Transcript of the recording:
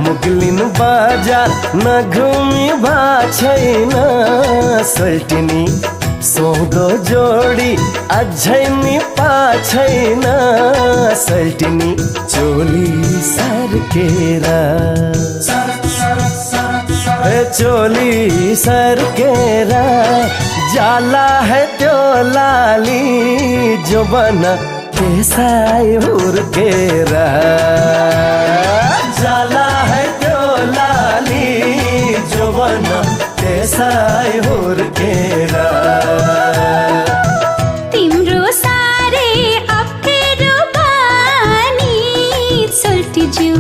मुगलिन बाजार न घुमी भा छैन सल्टिनी सौदो जोडी अझै नि पा छैन सल्टिनी चोली सर्केर चोली सर्केर जाला है त्यो लाली जो बना त्यसै हुर्केर जाला है त्यो लाली जो बना त्यसै हुर्केर तिम्रो साह्रै अप्ठ्यारो बानी सोल्टी ज्यू